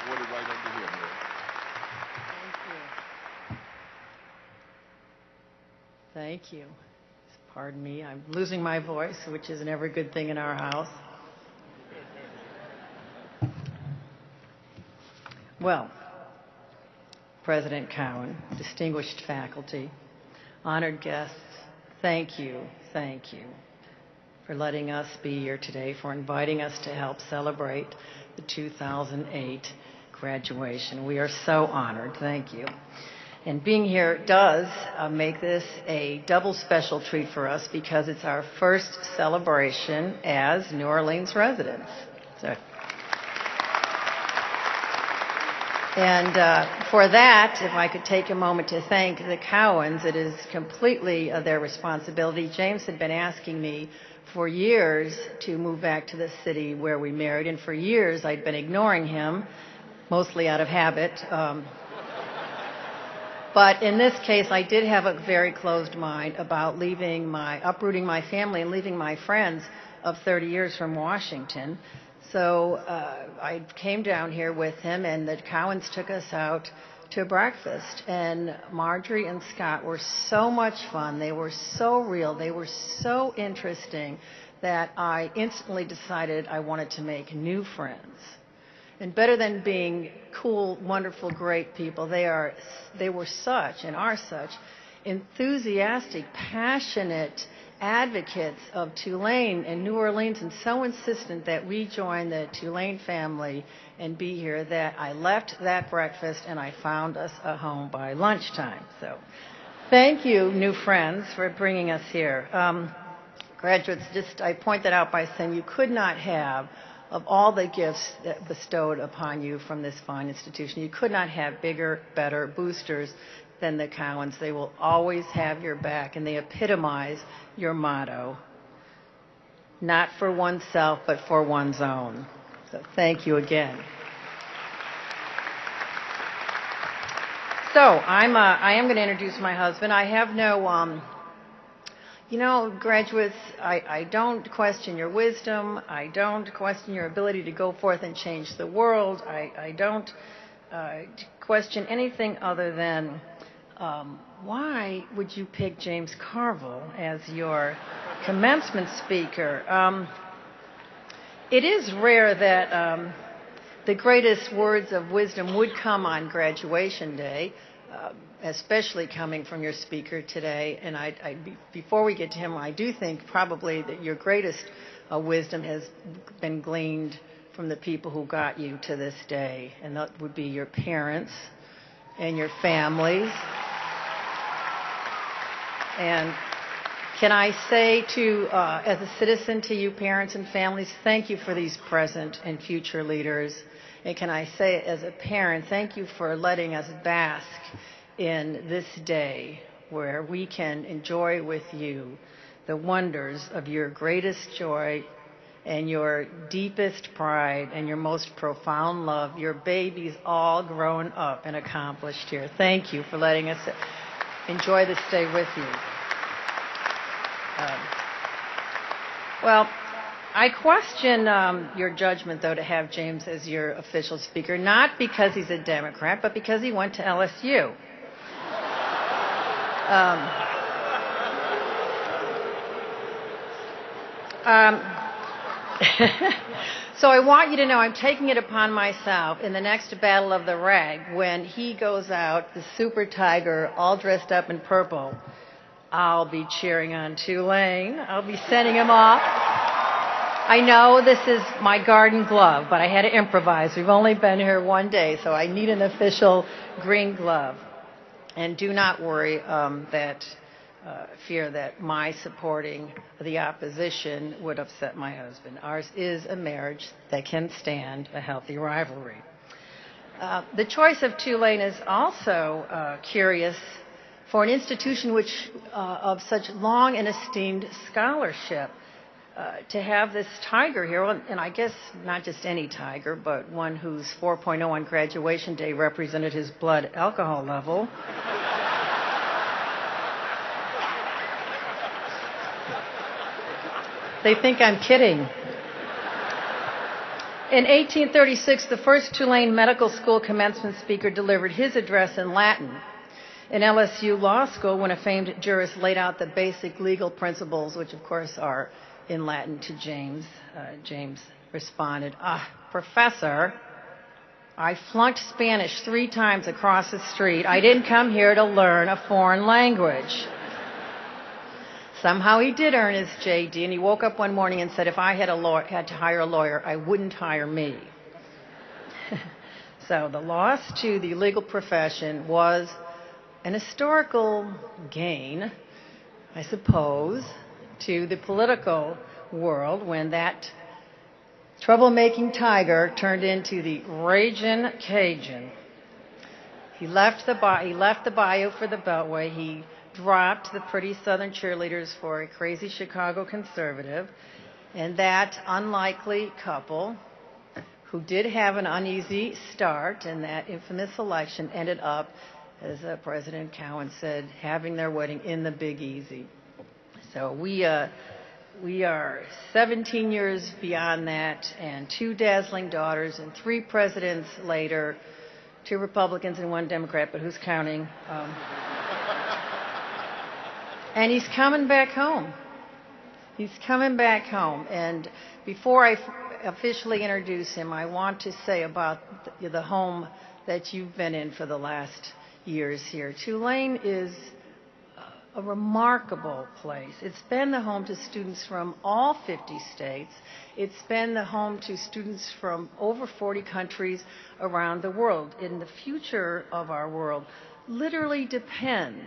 awarded right under here, Mary. Thank you. Pardon me, I'm losing my voice, which is never a good thing in our house. Well, President Cowan, distinguished faculty, honored guests, thank you for letting us be here today, for inviting us to help celebrate the 2008 graduation. We are so honored. Thank you. And being here does make this a double special treat for us because it's our first celebration as New Orleans residents. And for that, if I could take a moment to thank the Cowans, it is completely their responsibility. James had been asking me for years to move back to the city where we married, and for years I'd been ignoring him, mostly out of habit. But in this case, I did have a very closed mind about uprooting my family and leaving my friends of 30 years from Washington. So I came down here with him, and the Cowans took us out to breakfast. And Marjorie and Scott were so much fun. They were so real. They were so interesting that I instantly decided I wanted to make new friends. And better than being cool, wonderful, great people, they were such and are such enthusiastic, passionate advocates of Tulane and New Orleans, and so insistent that we join the Tulane family and be here that I left that breakfast and I found us a home by lunchtime. So thank you, new friends, for bringing us here. Graduates, I point that out by saying you could not have, of all the gifts that bestowed upon you from this fine institution, you could not have bigger, better boosters than the Cowans. They will always have your back, and they epitomize your motto, not for oneself, but for one's own. So thank you again. So I am going to introduce my husband. I have no, graduates, I don't question your wisdom. I don't question your ability to go forth and change the world. I don't question anything other than why would you pick James Carville as your commencement speaker? It is rare that the greatest words of wisdom would come on graduation day, especially coming from your speaker today. And before we get to him, I do think probably that your greatest wisdom has been gleaned from the people who got you to this day, and that would be your parents and your families. And can I say as a citizen to you parents and families, thank you for these present and future leaders. And can I say as a parent, thank you for letting us bask in this day where we can enjoy with you the wonders of your greatest joy and your deepest pride and your most profound love, your babies all grown up and accomplished here. Thank you for letting us enjoy this day with you. Well, I question your judgment, though, to have James as your official speaker, not because he's a Democrat, but because he went to LSU. So I want you to know I'm taking it upon myself in the next Battle of the Rag, when he goes out, the super tiger, all dressed up in purple, I'll be cheering on Tulane. I'll be sending him off. I know this is my garden glove, but I had to improvise. We've only been here one day, so I need an official green glove. And do not worry fear that my supporting the opposition would upset my husband. Ours is a marriage that can stand a healthy rivalry. The choice of Tulane is also curious for an institution which of such long and esteemed scholarship. To have this tiger here, and I guess not just any tiger, but one whose 4.0 on graduation day represented his blood alcohol level. They think I'm kidding. In 1836, the first Tulane Medical School commencement speaker delivered his address in Latin. In LSU Law School, when a famed jurist laid out the basic legal principles, which of course are in Latin to James, James responded, Professor, I flunked Spanish 3 times across the street. I didn't come here to learn a foreign language. Somehow he did earn his JD, and he woke up one morning and said, if I had to hire a lawyer, I wouldn't hire me. So the loss to the legal profession was an historical gain, I suppose, to the political world when that troublemaking tiger turned into the raging Cajun. He left the bayou for the Beltway. He dropped the pretty Southern cheerleaders for a crazy Chicago conservative, and that unlikely couple, who did have an uneasy start in that infamous election, ended up, as President Cowan said, having their wedding in the Big Easy. So we are 17 years beyond that, and 2 dazzling daughters, and 3 presidents later, 2 Republicans and 1 Democrat, but who's counting? And he's coming back home. He's coming back home. And before I officially introduce him, I want to say about the home that you've been in for the last years here. Tulane is a remarkable place. It's been the home to students from all 50 states. It's been the home to students from over 40 countries around the world. And the future of our world literally depends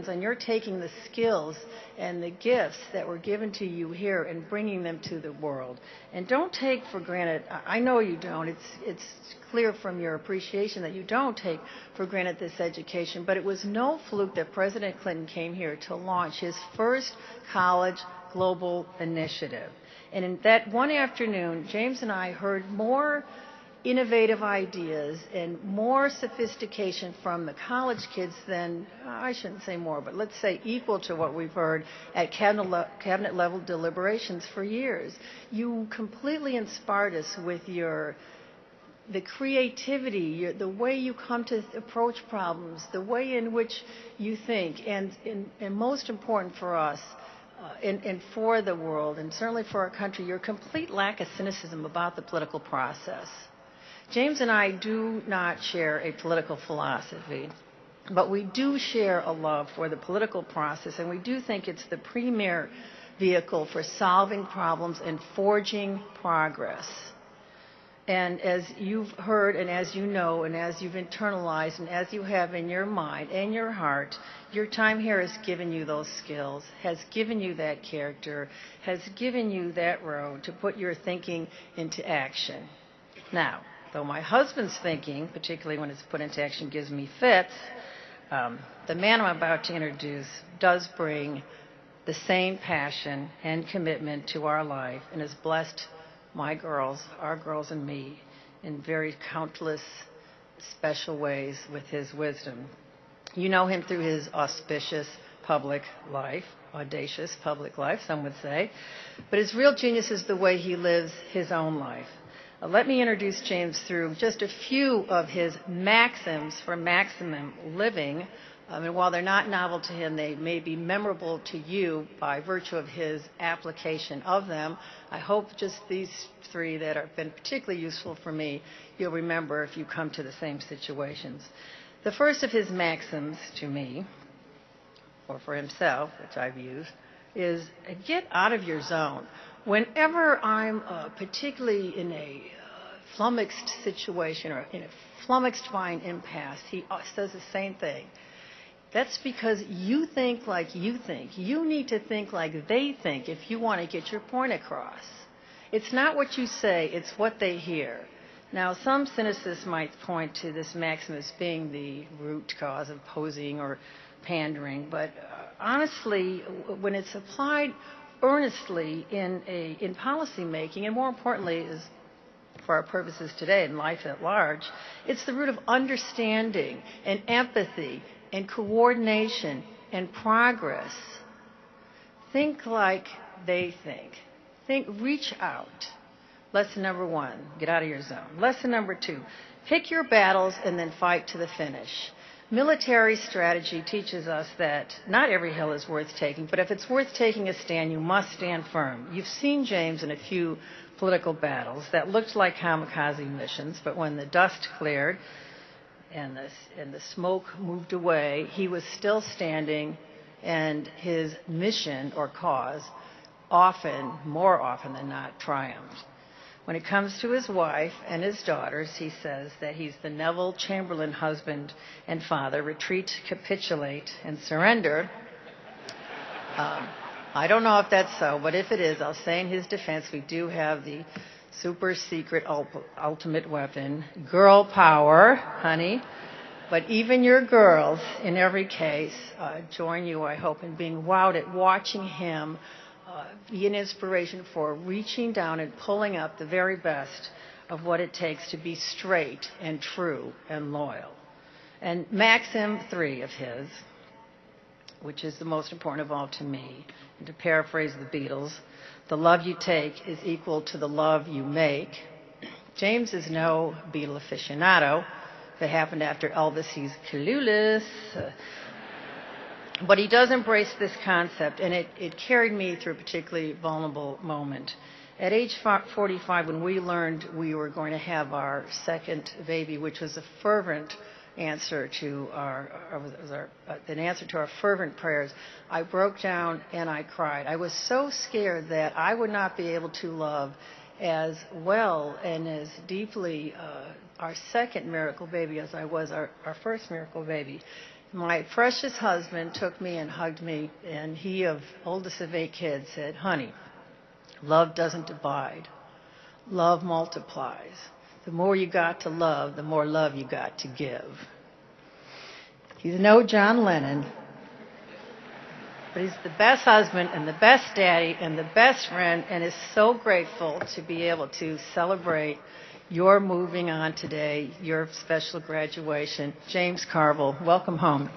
on your taking the skills and the gifts that were given to you here and bringing them to the world. And don't take for granted, I know you don't, it's clear from your appreciation that you don't take for granted this education, but it was no fluke that President Clinton came here to launch his first college global initiative. And in that one afternoon, James and I heard more innovative ideas and more sophistication from the college kids than, I shouldn't say more, but let's say equal to what we've heard at cabinet level deliberations for years. You completely inspired us with the creativity, the way you come to approach problems, the way in which you think, and most important for us, and for the world, and certainly for our country, your complete lack of cynicism about the political process. James and I do not share a political philosophy, but we do share a love for the political process, and we do think it's the premier vehicle for solving problems and forging progress. And as you've heard, and as you know, and as you've internalized, and as you have in your mind and your heart, your time here has given you those skills, has given you that character, has given you that road to put your thinking into action. Now, though my husband's thinking, particularly when it's put into action, gives me fits, the man I'm about to introduce does bring the same passion and commitment to our life and has blessed my girls, our girls and me, in very countless special ways with his wisdom. You know him through his audacious public life, some would say, but his real genius is the way he lives his own life. Let me introduce James through just a few of his maxims for maximum living. And while they're not novel to him, they may be memorable to you by virtue of his application of them. I hope just these 3 that have been particularly useful for me, you'll remember if you come to the same situations. The first of his maxims to me, or for himself, which I've used, is get out of your zone. Whenever I'm particularly in a flummoxed situation or in a flummoxed fine impasse, he says the same thing. That's because you think like you think. You need to think like they think if you want to get your point across. It's not what you say, it's what they hear. Now, some cynicists might point to this maxim as being the root cause of posing or pandering, but honestly, when it's applied earnestly in policy making, and more importantly, is for our purposes today in life at large, it's the root of understanding and empathy and coordination and progress. Think like they think. Reach out. Lesson number 1, get out of your zone. Lesson number 2, pick your battles and then fight to the finish. Military strategy teaches us that not every hill is worth taking, but if it's worth taking a stand, you must stand firm. You've seen James in a few political battles that looked like kamikaze missions, but when the dust cleared and the smoke moved away, he was still standing, and his mission or cause more often than not, triumphed. When it comes to his wife and his daughters, he says that he's the Neville Chamberlain husband and father. Retreat, capitulate, and surrender. I don't know if that's so, but if it is, I'll say in his defense, we do have the super secret ultimate weapon, girl power, honey. But even your girls, in every case, join you, I hope, in being wowed at watching him be an inspiration for reaching down and pulling up the very best of what it takes to be straight and true and loyal. And maxim 3 of his, which is the most important of all to me, and to paraphrase the Beatles, the love you take is equal to the love you make. James is no Beatle aficionado. If it happened after Elvis, he's clueless. But he does embrace this concept, and it carried me through a particularly vulnerable moment. At age 45, when we learned we were going to have our second baby, which was a fervent answer to an answer to our fervent prayers, I broke down and I cried. I was so scared that I would not be able to love as well and as deeply our second miracle baby as I was our first miracle baby. My precious husband took me and hugged me, and he, of oldest of 8 kids, said, honey, love doesn't divide. Love multiplies. The more you got to love, the more love you got to give. He's no John Lennon, but he's the best husband and the best daddy and the best friend, and is so grateful to be able to celebrate your moving on today, your special graduation. James Carville, welcome home.